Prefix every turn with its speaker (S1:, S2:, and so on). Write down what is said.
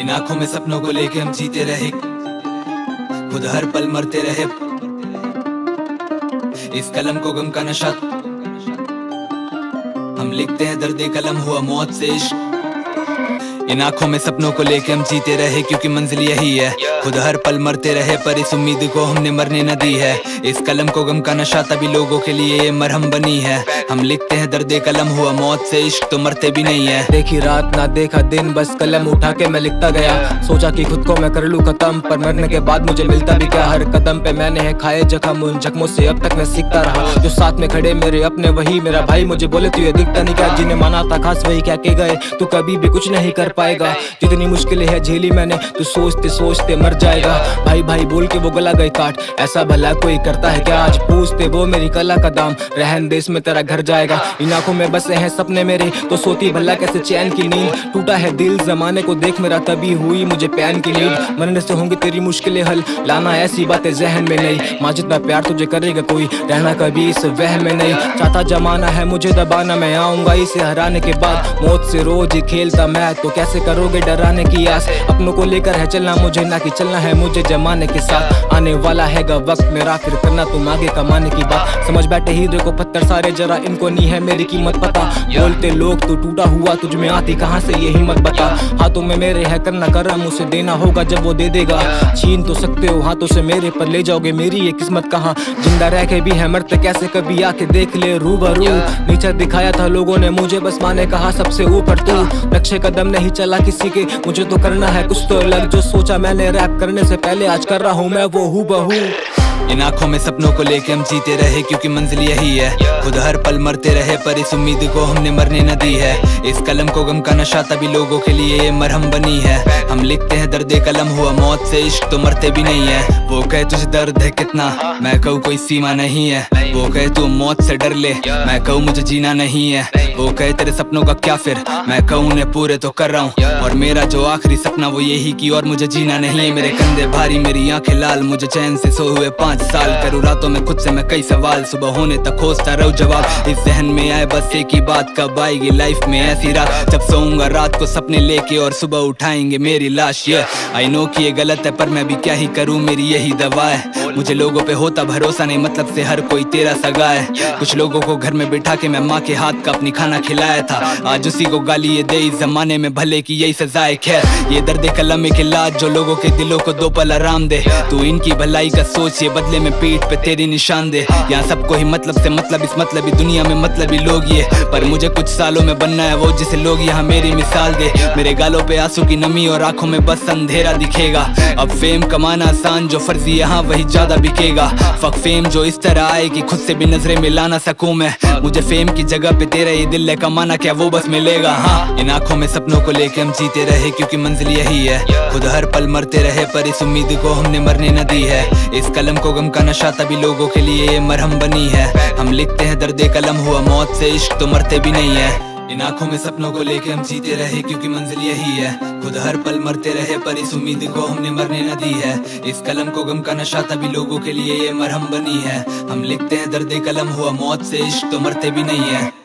S1: इन आंखों में सपनों को लेके हम जीते रहे, खुद हर पल मरते रहे। इस कलम को गम का नशा, हम लिखते हैं दर्द कलम हुआ मौत से इश्क। इन आंखों में सपनों को लेके हम जीते रहे, क्योंकि मंजिल यही है, खुद हर पल मरते रहे। पर इस उम्मीद को हमने मरने न दी है। इस कलम को गम का नशा तभी लोगों के लिए ये मरहम बनी है। हम लिखते हैं दर्द कलम हुआ मौत से इश्क, तो मरते भी नहीं है।
S2: देखी रात ना देखा दिन, बस कलम उठा के मैं लिखता गया। सोचा कि खुद को मैं कर लूं खत्म, पर मरने के बाद मुझे मिलता भी क्या। हर कदम पे मैंने है खाए जख्म, उन जख्मों से अब तक मैं सीखता रहा। जो साथ में खड़े मेरे अपने वही मेरा भाई मुझे बोले तू ये दिखता नहीं क्या। जिन्हें माना था खास वही क्या के गए, तू कभी भी कुछ नहीं कर पाएगा। जितनी मुश्किलें है झेली मैंने, तू सोचते सोचते मर जाएगा। भाई भाई बोल के वो गला गए काट, ऐसा भला कोई करता है क्या। आज पूछते वो मेरी कला का दाम, रहन देश में तेरा घर जाएगा। इन आंखों में बसे हैं सपने मेरे, तो सोती भला कैसे चैन की नींद। टूटा है दिल जमाने को देख मेरा, तभी हुई मुझे पैन की नींद। मरने से होंगी तेरी मुश्किलें हल, लाना ऐसी बातें जहन में नहीं। माँ जितना प्यार तुझे करेगा कोई, रहना कभी इस वहम में नहीं। चाहता जमाना है मुझे दबाना, मैं आऊंगा इसे हराने के बाद। मौत से रोज ही खेलता मैं, तो कैसे करोगे डराने की आस। अपनों को लेकर है चलना मुझे, ना कि चलना है मुझे जमाने के साथ। आने वाला हैगा वक्त मेरा, फिर करना तुम आगे कमाने की बात। समझ बैठे हीरे को पत्थर सारे, जरा इनको नहीं है मेरी कीमत पता। बोलते लोग तू टूटा हुआ, तुझ में आती कहाँ से ये हिम्मत बता। हाथों में मेरे है करना करम, उसे देना होगा जब वो दे देगा। छीन तो सकते हो हाथों से मेरे, पर ले जाओगे मेरी ये किस्मत कहाँ। जिंदा रह के भी है मरते कैसे, कभी आके देख ले रूबरू। नीचे दिखाया था लोगों ने मुझे, बस माने कहा सबसे ऊपर तू। नक्शे कदम नहीं चला किसी के, मुझे तो करना है कुछ तो अलग। जो सोचा मैंने रैप करने से पहले, आज कर रहा हूँ मैं वो हूबहू।
S1: इन आंखों में सपनों को लेके हम जीते रहे, क्योंकि मंजिल यही है, खुद हर पल मरते रहे। पर इस उम्मीद को हमने मरने न दी है। इस कलम को गम का नशा तभी लोगों के लिए ये मरहम बनी है। हम लिखते हैं दर्द कलम हुआ मौत से इश्क, तो मरते भी नहीं है। वो कहे तुझे दर्द है कितना, मैं कहूँ कोई सीमा नहीं है। वो कहे तू मौत से डर ले, मैं कहूँ मुझे जीना नहीं है। वो कहे तेरे सपनों का क्या फिर, मैं कहूँ उन्हें पूरे तो कर रहा हूँ। और मेरा जो आखिरी सपना वो यही कि और मुझे जीना नहीं है। मेरे कंधे भारी मेरी आंखें लाल, मुझे चैन से सो हुए 5 साल। करूँ रातों में खुद से मैं कई सवाल, सुबह होने तक खोजता रहूं जवाब। इस जहन में आए बस एक ही बात, कब आएगी लाइफ में ऐसी रात जब सोऊंगा रात को सपने लेके और सुबह उठाएंगे मेरी लाश। ये आई नो कि ये गलत है, पर मैं भी क्या ही करूँ, मेरी यही दवा है। मुझे लोगों पे होता भरोसा नहीं, मतलब से हर कोई तेरा सगा है। कुछ लोगों को घर में बिठा के मैं माँ के हाथ का अपनी खाना खिलाया था, आज उसी को गाली ये दे इस जमाने में भले की यही सजा है। खैर ये दर्द कलम एक इलाज, जो लोगों के दिलों को 2 पल आराम दे। तू इनकी भलाई का सोच, ये बदले में पीठ पे तेरी निशान दे। यहाँ सबको ही मतलब से मतलब, इस मतलबी दुनिया में मतलबी लोग ये। पर मुझे कुछ सालों में बनना है वो जिसे लोग यहाँ मेरी मिसाल दे। मेरे गालों पे आंसू की नमी और आंखों में बस अंधेरा दिखेगा। अब फेम कमाना आसान, जो फर्जी यहाँ वही ज्यादा बिकेगा। फक फेम जो इस तरह आए कि खुद से भी नजरें मिला ना सकूं मैं। मुझे फेम की जगह पे तेरा ये दिल है कमाना, क्या वो बस मिलेगा। हाँ इन आंखों में सपनों को लेके हम जीते रहे, क्योंकि मंजिल यही है, खुद हर पल मरते रहे। पर इस उम्मीद को हमने मरने न दी है। इस कलम को गम का नशा तभी लोगों के लिए ये मरहम बनी है। हम लिखते हैं दर्द कलम हुआ मौत से इश्क, तो मरते भी नहीं है। इन आंखों में सपनों को लेके हम जीते रहे, क्योंकि मंजिल यही है, खुद हर पल मरते रहे। पर इस उम्मीद को हमने मरने न दी है। इस कलम को गम का नशा तभी लोगों के लिए ये मरहम बनी है। हम लिखते हैं दर्द कलम हुआ मौत से इश्क, तो मरते भी नहीं है।